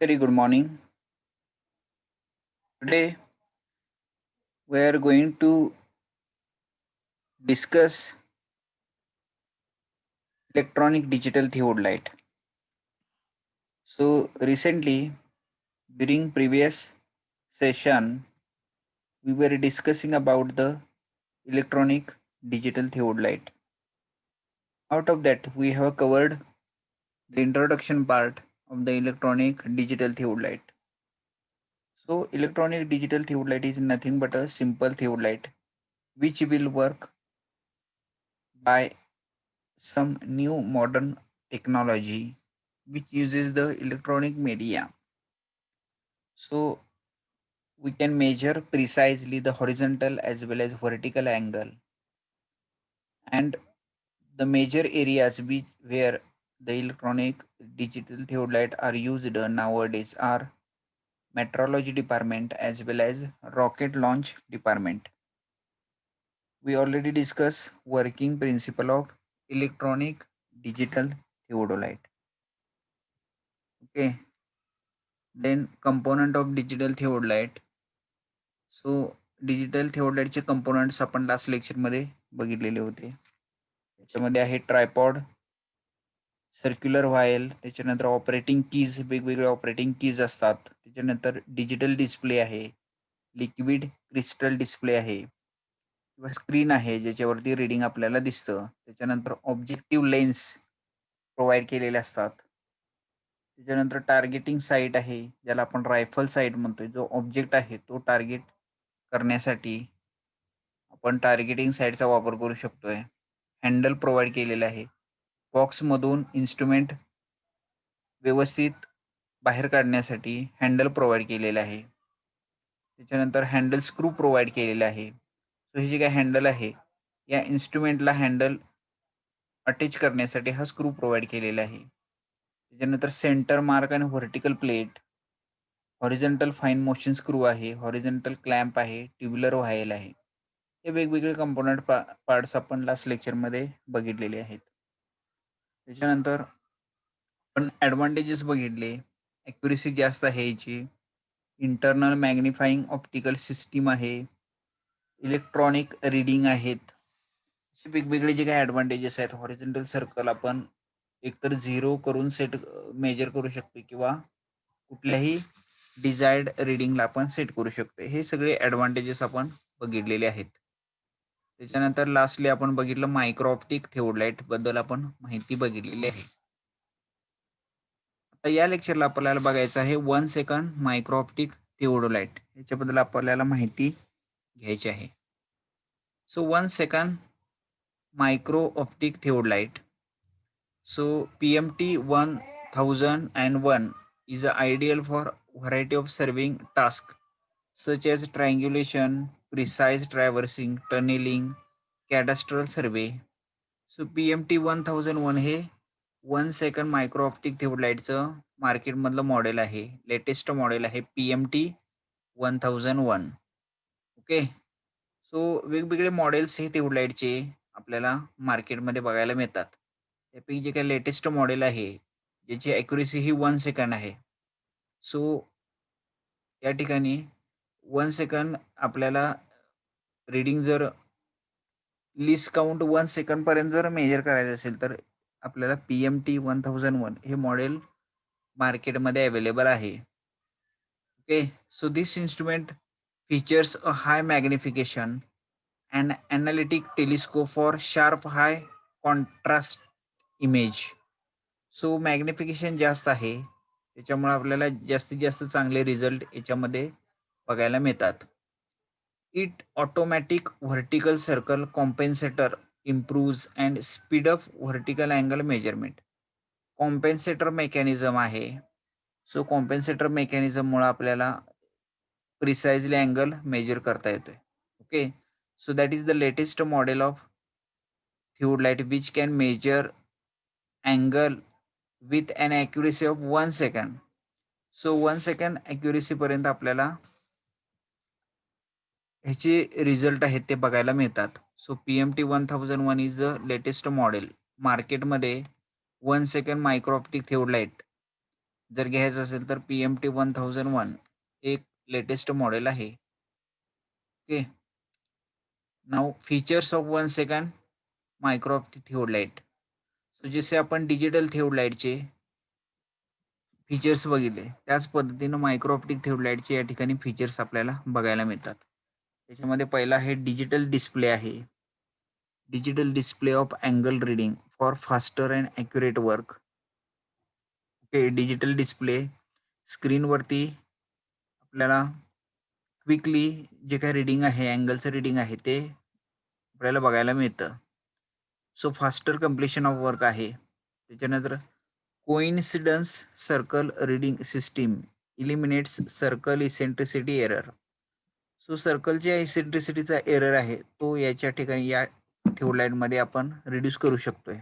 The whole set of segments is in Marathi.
Very good morning. Today we are going to discuss electronic digital theodolite. So recently during previous session we were discussing about the electronic digital theodolite. Out of that we have covered the introduction part of the electronic digital theodolite. So electronic digital theodolite is nothing but a simple theodolite which will work by some new modern technology which uses the electronic media. So we can measure precisely the horizontal as well as vertical angle, and the major areas where the electronic digital theodolite are used nowadays are metrology department as well as rocket launch department. We already discussed working principle of electronic digital theodolite. Okay, then component of digital theodolite. So digital थिओडाइटचे कंपोनंट्स आपण लास्ट लेक्चरमध्ये बघितलेले होते. त्याच्यामध्ये आहे ट्रायपॉड, सर्क्युलर व्हायल, त्याच्यानंतर ऑपरेटिंग कीज, वेगवेगळे ऑपरेटिंग कीज असतात. त्याच्यानंतर डिजिटल डिस्प्ले आहे, लिक्विड क्रिस्टल डिस्प्ले आहे किंवा स्क्रीन आहे ज्याच्यावरती रीडिंग आपल्याला दिसतं. त्याच्यानंतर ऑब्जेक्टिव्ह लेन्स प्रोव्हाइड केलेले असतात. त्याच्यानंतर टार्गेटिंग साईट आहे ज्याला आपण रायफल साईट म्हणतोय. जो ऑब्जेक्ट आहे तो टार्गेट करण्यासाठी आपण टार्गेटिंग साईटचा वापर करू शकतोय. हँडल प्रोव्हाइड केलेलं आहे. बॉक्समधून इन्स्ट्रुमेंट व्यवस्थित बाहेर काढण्यासाठी हँडल प्रोव्हाइड केलेलं आहे. त्याच्यानंतर हँडल स्क्रू प्रोव्हाइड केलेला आहे. सो हे जे काय हँडल आहे या इन्स्ट्रुमेंटला हँडल अटॅच करण्यासाठी हा स्क्रू प्रोव्हाइड केलेला आहे. त्याच्यानंतर सेंटर मार्क आणि vertical plate, horizontal fine motion screw आहे, हॉरिझॉन्टल क्लॅम्प आहे, ट्युब्युलर व्हायल आहे. हे वेगवेगळे कंपोनंट पार्ट्स आपण लास्ट लेक्चरमध्ये बघितलेले आहेत. त्याच्यानंतर आपण ॲडव्हान्टेजेस बघितले. ॲक्युरेसी जास्त आहे याची, इंटरनल मॅग्निफाईंग ऑप्टिकल सिस्टीम आहे, इलेक्ट्रॉनिक रीडिंग आहेत. असे वेगवेगळे जे काही ॲडव्हान्टेजेस आहेत. हॉरिझॉन्टल सर्कल आपण एकतर 0 करून सेट मेजर करू शकतो किंवा कुठल्याही डिझायर्ड रीडिंगला आपण सेट करू शकतो. हे सगळे ॲडव्हान्टेजेस आपण बघितलेले आहेत. त्याच्यानंतर लास्टली आपण बघितलं मायक्रो ऑप्टिक थिओडलाइट बद्दल आपण माहिती बघितलेली आहे. आता या लेक्चरला आपल्याला बघायचं आहे 1 सेकंड मायक्रो ऑप्टिक थिओडोलाइट, याच्याबद्दल आपल्याला माहिती घ्यायची आहे. So 1 second micro optic theodolite. So PMT 1001 is ideal for variety of serving tasks such as triangulation, precise traversing, tunneling, cadastral survey. So PMT 1001 हे 1 सेकंड मायक्रो ऑप्टिक थिओडलाइटचं मार्केटमधलं मॉडेल आहे. लेटेस्ट मॉडेल आहे PMT 1001. ओके, सो वेगवेगळे मॉडेल्स हे थिओडलाइटचे आपल्याला मार्केटमध्ये बघायला मिळतात. त्यापैकी जे काही लेटेस्ट मॉडेल आहे ज्याची ॲक्युरेसी ही 1 सेकंड आहे. सो या ठिकाणी 1 सेकंड आपल्याला रीडिंग जर लिस्ट काउंट 1 सेकंडपर्यंत जर मेजर करायचं असेल तर आपल्याला PMT 1001 हे मॉडेल मार्केटमध्ये अवेलेबल आहे. Okay, so this instrument features a high magnification and analytic telescope for sharp high contrast image. So magnification जास्त आहे त्याच्यामुळे आपल्याला जास्तीत जास्त चांगले रिझल्ट याच्यामध्ये बघायला मिळतात. It automatic vertical circle compensator improves and speed up vertical angle measurement. Compensator mechanism आहे. सो कॉम्पेन्सेटर मेकॅनिझममुळे आपल्याला प्रिसाइजली अँगल मेजर करता येतोय. Okay, so that is the latest model of theodolite which can measure angle with an accuracy of 1 second. So 1 second ॲक्युरेसीपर्यंत आपल्याला ह्याचे रिझल्ट आहेत ते बघायला मिळतात. So PMT 1001 is the latest model. मार्केटमध्ये 1 सेकंड मायक्रो ऑप्टिक थिओडलाइट जर घ्यायचं असेल तर PMT-1001 एक लेटेस्ट मॉडेल आहे. Okay. Now features of 1 second micro optic theodolite. So जसे आपण डिजिटल थिओडालाइटचे फीचर्स बघितले, त्याच पद्धतीनं मायक्रो ऑप्टिक थिओडालाइटचे या ठिकाणी फीचर्स आपल्याला बघायला मिळतात. त्याच्यामध्ये पहिला आहे डिजिटल डिस्प्ले आहे. Digital display of angle reading for faster and accurate work. Okay. Digital display स्क्रीनवरती आपल्याला क्विकली जे काही रीडिंग आहे, अँगलचं रीडिंग आहे ते आपल्याला बघायला मिळतं. So faster completion of work आहे. त्याच्यानंतर coincidence circle reading system eliminates circle eccentricity error. So सर्कलच्या इसेंट्रिसिटीचा एरर आहे तो याच्या ठिकाणी या थिओडालाइटमध्ये आपण रिड्यूस करू शकतोय.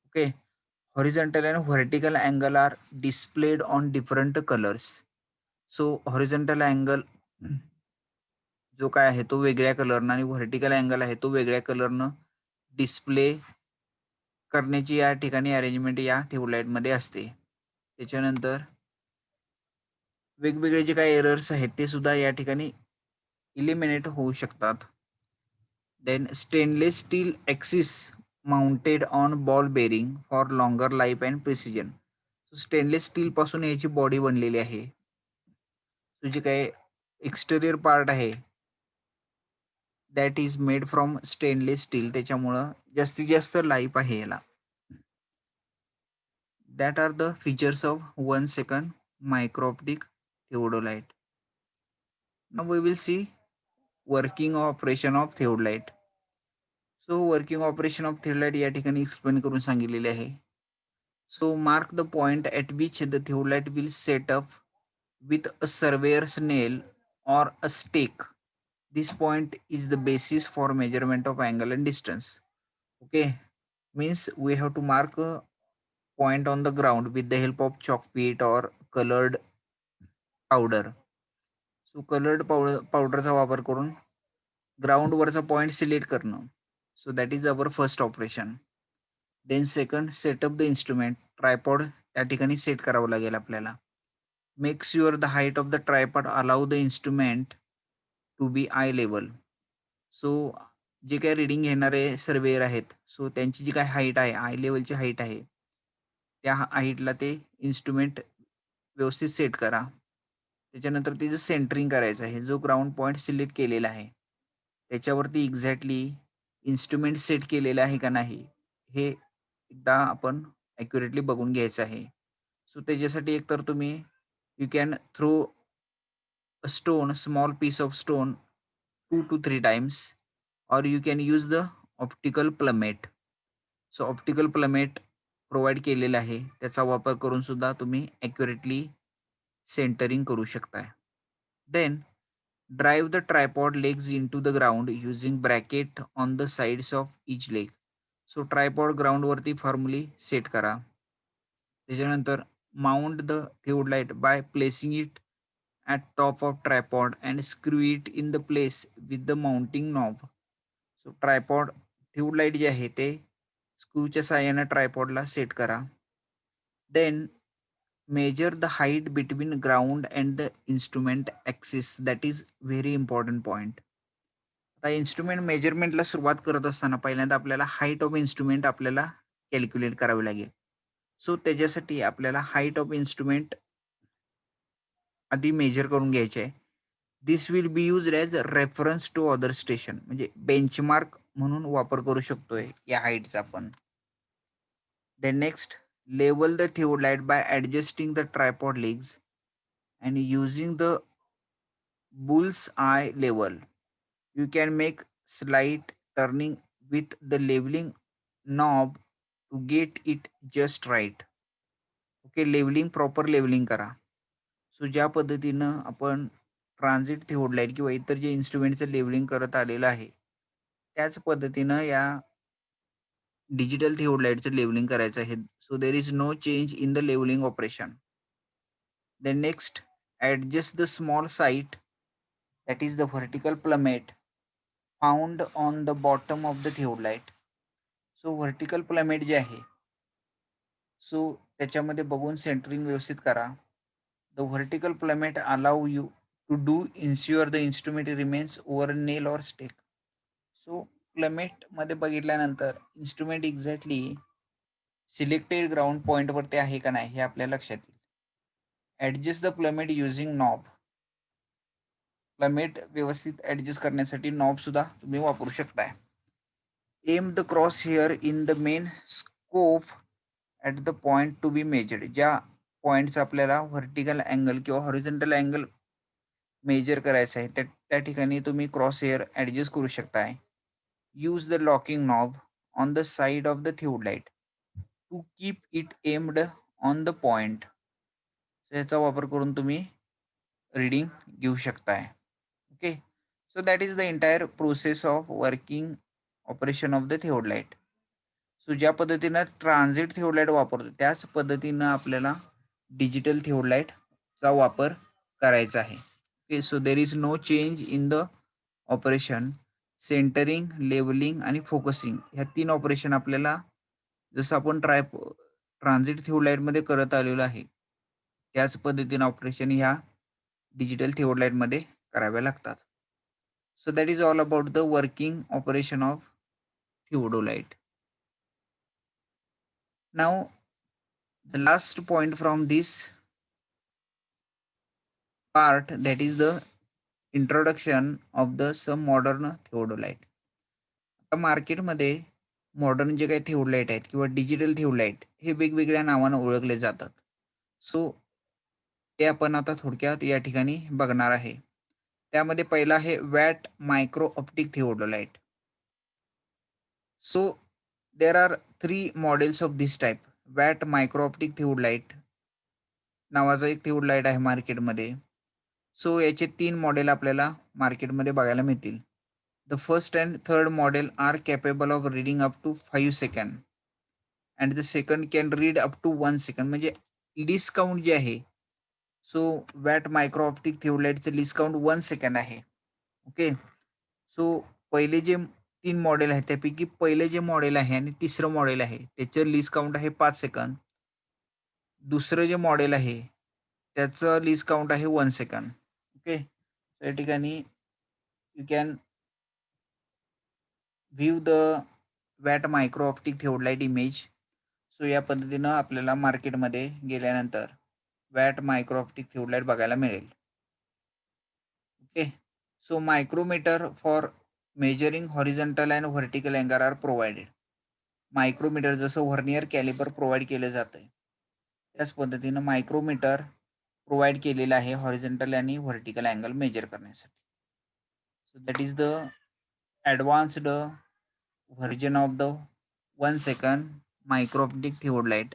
Okay. Horizontal and vertical angle are displayed on different colours. So horizontal angle जो काय आहे तो वेगळ्या कलरनं आणि व्हर्टिकल अँगल आहे तो वेगळ्या कलरनं डिस्प्ले करण्याची या ठिकाणी अरेंजमेंट या थिओडालाइटमध्ये असते. त्याच्यानंतर वेगवेगळे जे काही एरर्स आहेत ते सुद्धा या ठिकाणी इलिमिनेट होऊ शकतात. Then stainless steel axis mounted on ball bearing for longer life and precision. Stainless steel पासून याची बॉडी बनलेली आहे. तो जे काही एक्सटेरियर पार्ट आहे that is made from stainless steel, त्याच्यामुळं जास्तीत जास्त लाईफ आहे याला. That are the features of 1 second micro optic theodolite. Now we will see working operation of theodolite. So working operation of theodolite या ठिकाणी एक्सप्लेन करून सांगितलेले आहे. So mark the point at which the theodolite will set up with a surveyor's nail or a stake. This point is the basis for measurement of angle and distance. Okay, means we have to mark a point on the ground with the help of chalk pit or colored powder. So colored powderचा वापर करून ग्राउंड वरचा पॉइंट सिलेक्ट करणं. So that is our first operation. Then second setup the instrument. Tripod त्या ठिकाणी सेट करावं लागेल आपल्याला. Make sure the height of the tripod allow the instrument to be eye level. So जे काही रिडिंग घेणारे सर्वेयर आहेत सो त्यांची जी काही हाईट आहे आय लेवलची हाईट आहे त्या हाईटला ते इन्स्ट्रुमेंट व्यवस्थित सेट करा. त्याच्यानंतर तिचं सेंटरिंग करायचं आहे. जो ग्राउंड पॉईंट सिलेक्ट केलेला आहे त्याच्यावरती एक्झॅक्टली इन्स्ट्रुमेंट सेट केलेलं आहे का नाही हे एकदा आपण ॲक्युरेटली बघून घ्यायचं आहे. सो त्याच्यासाठी एकतर तुम्ही you can throw a stone, small piece of stone 2 to 3 times, or you can use the optical plummet. So optical plummet provide केलेला आहे त्याचा वापर करून सुद्धा तुम्ही ॲक्युरेटली सेंटरिंग करू शकताय. Then drive the tripod legs in to the ground using bracket on the sides of each leg. So tripod ग्राउंडवरती फॉर्मली सेट करा. त्याच्यानंतर mount the theodolite by placing it at top of tripod and screw it in the place with the mounting knob. So tripod theodolite जे आहे ते स्क्रूच्या साहाय्याने ट्रायपॉडला सेट करा. Then measure the height between ground and the instrument axis. That is very important point. आता इन्स्ट्रुमेंट मेजरमेंटला सुरुवात करत असताना पहिल्यांदा आपल्याला हाईट ऑफ इन्स्ट्रुमेंट आपल्याला कॅल्क्युलेट करावी लागेल. सो त्याच्यासाठी आपल्याला हाईट ऑफ इन्स्ट्रुमेंट आधी मेजर करून घ्यायचे आहे. This will be used as reference to other station, म्हणजे बेंचमार्क म्हणून वापर करू शकतोय या हाईटचा आपण. Then next level the theodolite by adjusting the tripod legs and using the bull's eye level. You can make slight turning with the leveling knob to get it just right. Okay. Leveling proper leveling करा. सो ज्या पद्धतीनं आपण ट्रान्झिट थिओडालाइट किंवा इतर जे इन्स्ट्रुमेंटचं लेवलिंग करत आलेलं आहे त्याच पद्धतीनं या डिजिटल थिओडालाइटचं लेवलिंग करायचं आहे. So there is no change in the leveling operation. Then next adjust the small sight that is the vertical plummet found on the bottom of the theodolite. So vertical plummet जे आहे सो त्याच्यामध्ये बघून सेंटरिंग व्यवस्थित करा. The vertical plummet allow you to do ensure the instrument remains over a nail or stake. So प्लमेटमध्ये बघितल्यानंतर इन्स्ट्रुमेंट एक्झॅक्टली सिलेक्टेड ग्राउंड पॉईंटवरती आहे का नाही हे आपल्या लक्षात येईल. Adjust the plummet using knob. Plummet व्यवस्थित ॲडजस्ट करण्यासाठी नॉब सुद्धा तुम्ही वापरू शकताय. Am the cross hair in the main scope at the point to be measured. ज्या पॉईंटचा आपल्याला व्हर्टिकल अँगल किंवा हॉरिझॉन्टल अँगल मेजर करायचं आहे त्या ठिकाणी तुम्ही क्रॉस हेअर ॲडजस्ट करू शकताय. Use the locking knob on the side of the theod to keep it aimed on the point. याचा वापर करून तुम्ही रीडिंग घेऊ शकताय. Okay, so that is the entire process of working operation of the theod. So ज्या पद्धतीनं ट्रान्झिट थिओड वापरतो त्याच पद्धतीनं आपल्याला डिजिटल थिओड चा वापर करायचा आहे. Okay, so there is no change in the operation. Centring, levelling आणि फोकसिंग ह्या 3 ऑपरेशन आपल्याला जसं आपण ट्रान्झिट थिओड करत आलेलो आहे त्याच पद्धतीने ऑपरेशन ह्या डिजिटल थिओड मध्ये कराव्या लागतात. So that is all about the working operation of theodolite. Now the last point from this part, that is the introduction of the some modern theodolite. आता मार्केटमध्ये मॉडर्न जे काही थिओडलाइट आहेत किंवा डिजिटल थिओडलाइट हे वेगवेगळ्या नावानं ओळखले जातात. सो ते आपण आता थोडक्यात या ठिकाणी बघणार आहे. त्यामध्ये पहिला आहे watt micro optic theodolite. So there are 3 models of this type. Watt micro optic theodolite नावाचा एक थिओडलाइट आहे मार्केटमध्ये. सो याचे 3 मॉडेल आपल्याला मार्केटमध्ये बघायला मिळतील. The first and third model are capable of reading up to 5 second and the second can read up to 1 second. म्हणजे लिस्ट काउंट जे आहे, सो वॅट मायक्रो ऑप्टिक थिओडलाइटचं लिस्ट काउंट 1 सेकंड आहे. ओके, सो पहिले जे 3 मॉडेल आहेत त्यापैकी पहिले जे मॉडेल आहे आणि तिसरं मॉडेल आहे त्याचं लिस्ट काउंट आहे 5 सेकंद. दुसरं जे मॉडेल आहे त्याचं लिस्ट काउंट आहे 1 सेकंड. ओके, या ठिकाणी you can view the Watt micro optic theodolite image. सो या पद्धतीनं आपल्याला मार्केटमध्ये गेल्यानंतर वॅट मायक्रो ऑप्टिक थिओडलाइट बघायला मिळेल. Okay, so micrometer for measuring horizontal and vertical angle are provided. Micrometer जसं व्हर्नियर कॅलिपर प्रोव्हाइड केलं जातं त्याच पद्धतीनं मायक्रोमीटर प्रोव्हाइड केलेलं आहे हॉरिझॉन्टल आणि व्हर्टिकल अँगल मेजर करण्यासाठी. So that is the advanced version of the 1 second micro optic theodolite.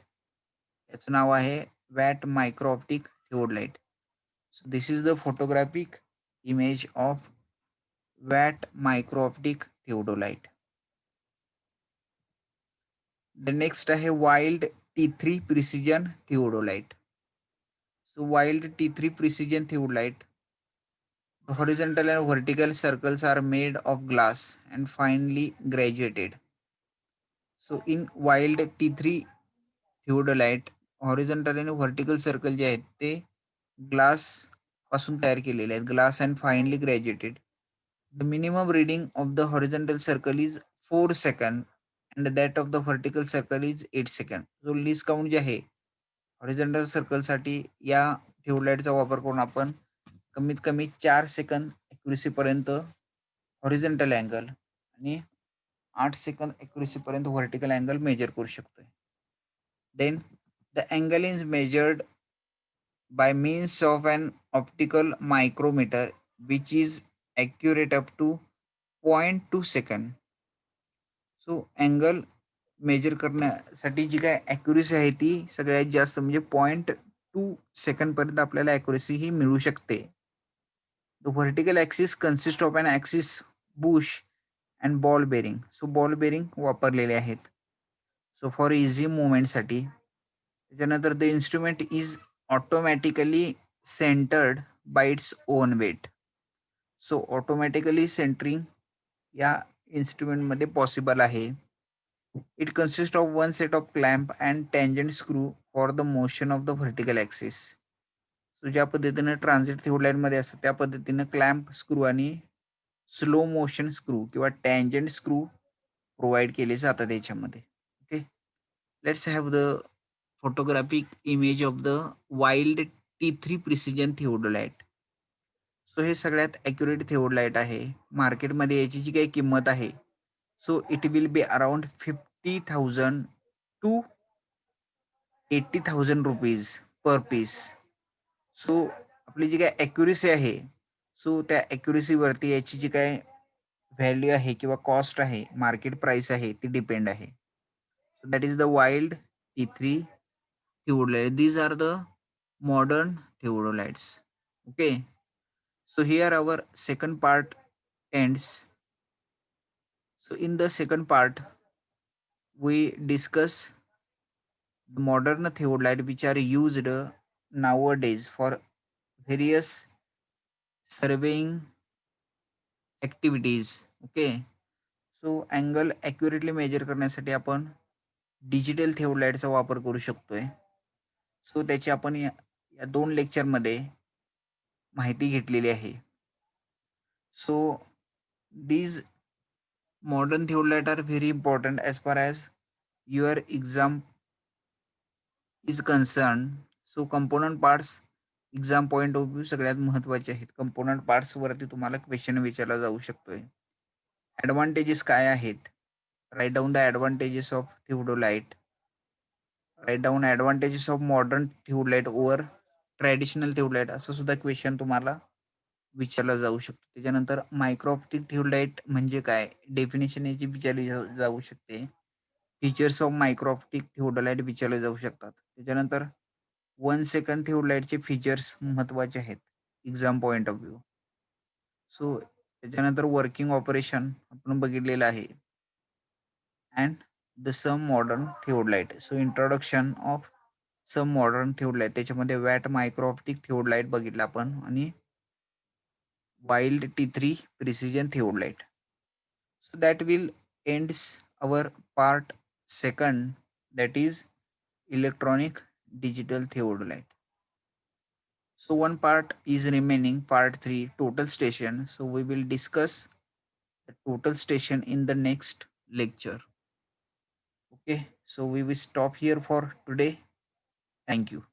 याचं नाव आहे watt micro optic theodolite. So this is the photographic image of Watts micro optic theodolite. The next आहे Wild T3 precision theodolite. So Wild T3 precision theodolite, the horizontal and vertical circles are made of glass and finely graduated. So in wild T3 theodolite horizontal आणि व्हर्टिकल सर्कल जे आहेत ते ग्लास पासून तयार केलेले आहेत. Glass and finely graduated. The minimum reading of the horizontal circle is 4 second and that of the vertical circle is 8 second. जो लीस्ट काउंट जे आहे हॉरिझॉन्टल सर्कलसाठी या थिओडलाइटचा वापर करून आपण कमीत कमी 4 सेकंद ॲक्युरेसीपर्यंत हॉरिझॉन्टल अँगल आणि 8 सेकंद ॲक्युरेसीपर्यंत व्हर्टिकल अँगल मेजर करू शकतोय. Then the angle is measured by means of an optical micrometer which is accurate up to 0.2 second. So angle measure करण्यासाठी जी काय ॲक्युरेसी आहे ती सगळ्यात जास्त म्हणजे 0.2 सेकंडपर्यंत आपल्याला ॲक्युरेसी ही मिळू शकते. The vertical axis consist of an axis, bush and ball bearing. So ball bearing वापरलेले आहेत. सो फॉर इझी मुवमेंटसाठी. त्याच्यानंतर the instrument is automatically centered by its own weight. So automatically centering या इन्स्ट्रुमेंटमध्ये पॉसिबल आहे. It consists of one set of clamp and tangent screw for the motion of the vertical axis. So ज्या पद्धतीनं ट्रान्झिट थिओडलाइटमध्ये असतं त्या पद्धतीनं क्लॅम्प स्क्रू आणि स्लो मोशन स्क्रू किंवा टँजंट स्क्रू प्रोव्हाइड केले जातात याच्यामध्ये. Okay, let's have the photographic image of the Wild T3 precision theodolite. So हे सगळ्यात ॲक्युरेट थिओडलाइट आहे. मार्केटमध्ये याची जी काही किंमत आहे, so it will be around 50,000 to 80,000 rupees per piece. So आपली जी काही ॲक्युरेसी आहे, सो त्या ॲक्युरेसीवरती याची जी काय व्हॅल्यू आहे किंवा कॉस्ट आहे, मार्केट प्राइस आहे, ती डिपेंड आहे. That is the Wild T3 theodolite. These are the modern theodolites. Okay, so here our second part ends. So in the second part, we discuss the modern theodolite which are used nowadays for various surveying activities. Okay, so angle accurately measure करण्यासाठी आपण डिजिटल थिओडलाइटचा वापर करू शकतोय. सो त्याची आपण या या 2 लेक्चरमध्ये माहिती घेतलेली आहे. So these modern theodolite are very important as far as your exam is concerned. So component parts exam point of view सगळ्यात महत्त्वाचे आहेत. कंपोनंट पार्ट्सवरती तुम्हाला क्वेश्चन विचारला जाऊ शकतोय. ॲडव्हांटेजेस काय आहेत? Write down the advantages of theodolite. Write down advantages of modern theodolite over traditional theodolite, असं सुद्धा क्वेश्चन तुम्हाला विचारला जाऊ शकतो. त्याच्यानंतर मायक्रोऑप्टिक थिओडलाइट म्हणजे काय? डेफिनेशन याची विचारली जाऊ शकते. फीचर्स ऑफ मायक्रोऑप्टिक थिओडोलाइट विचारले जाऊ शकतात. त्याच्यानंतर 1 सेकंड थिओडोलाइटचे फीचर्स महत्त्वाचे आहेत exam point of view. So त्याच्यानंतर वर्किंग ऑपरेशन आपण बघितलेलं आहे. And the some modern theodolite. So introduction of some modern theodolite, त्याच्यामध्ये वॅट मायक्रोऑप्टिक थिओडलाइट बघितलं आपण आणि Wild T3 precision theodolite. So that will ends our part second, that is electronic digital theodolite. So one part is remaining, part 3 total station. So we will discuss the total station in the next lecture. Okay, so we will stop here for today. Thank you.